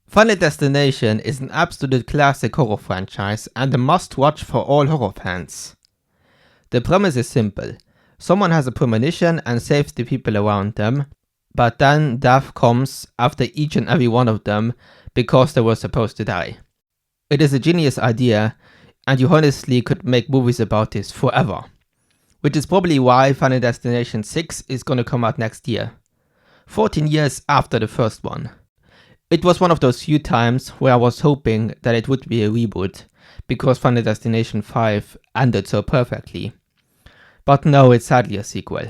Final Destination is an absolute classic horror franchise and a must-watch for all horror fans. The premise is simple. Someone has a premonition and saves the people around them, but then death comes after each and every one of them because they were supposed to die. It is a genius idea, and you honestly could make movies about this forever. Which is probably why Final Destination 6 is gonna come out next year. 14 years after the first one. It was one of those few times where I was hoping that it would be a reboot, because Final Destination 5 ended so perfectly. But no, it's sadly a sequel.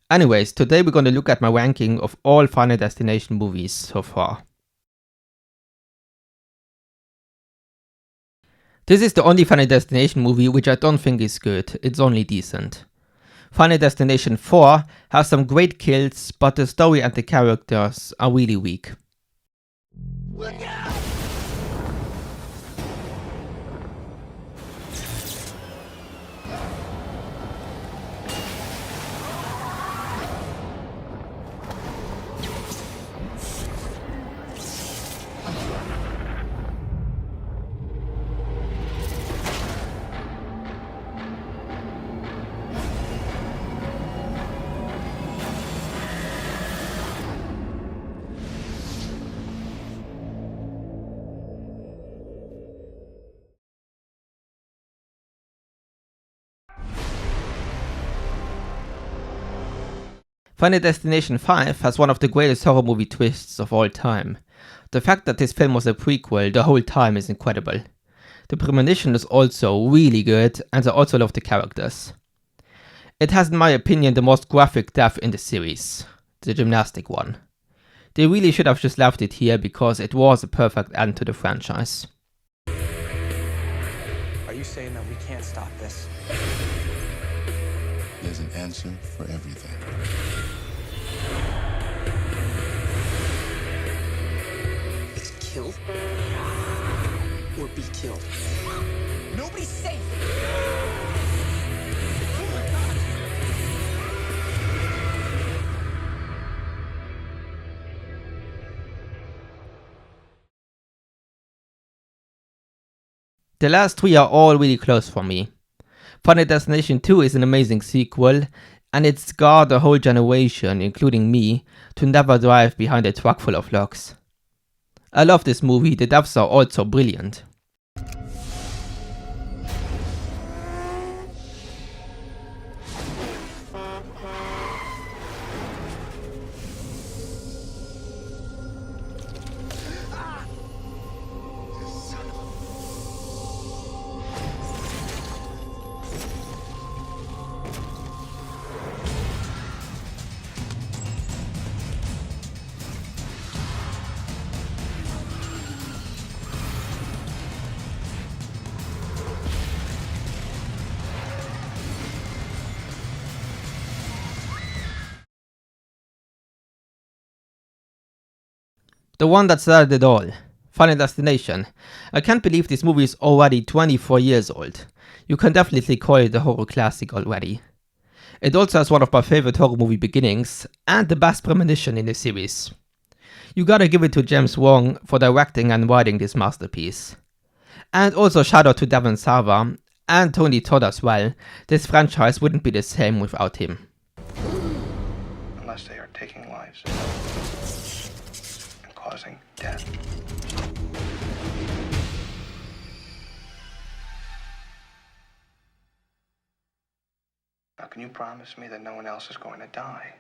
Anyways, today we're gonna look at my ranking of all Final Destination movies so far. This is the only Final Destination movie which I don't think is good, it's only decent. Final Destination 4 has some great kills, but the story and the characters are really weak. Look out! Final Destination 5 has one of the greatest horror movie twists of all time. The fact that this film was a prequel the whole time is incredible. The premonition is also really good, and I also love the characters. It has, in my opinion, the most graphic death in the series, the gymnastic one. They really should have just left it here because it was a perfect end to the franchise. Are you saying that we can't stop this? There's an answer for everything. It's kill or be killed. Nobody's safe. The last three are all really close for me. Final Destination 2 is an amazing sequel, and it scarred a whole generation, including me, to never drive behind a truck full of logs. I love this movie, the deaths are also brilliant. The one that started it all, Final Destination. I can't believe this movie is already 24 years old. You can definitely call it a horror classic already. It also has one of my favorite horror movie beginnings, and the best premonition in the series. You gotta give it to James Wong for directing and writing this masterpiece. And also shout out to Devon Sawa, and Tony Todd as well. This franchise wouldn't be the same without him. Unless they are taking lives and causing death. Now, can you promise me that no one else is going to die?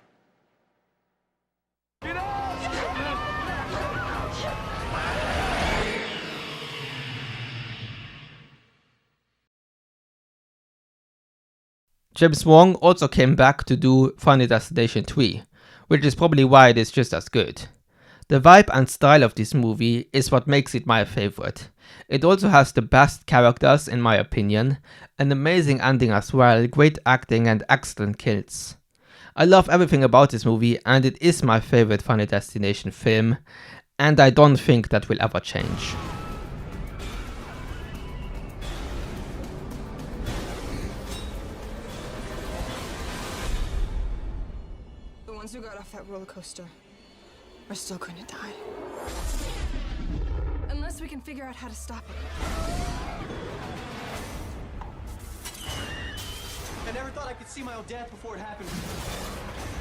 James Wong also came back to do Final Destination 3, which is probably why it is just as good. The vibe and style of this movie is what makes it my favorite. It also has the best characters in my opinion, an amazing ending as well, great acting and excellent kills. I love everything about this movie and it is my favorite Final Destination film, and I don't think that will ever change. The ones who got off that roller coaster are still going to die. we can figure out how to stop it. I never thought I could see my own death before it happened.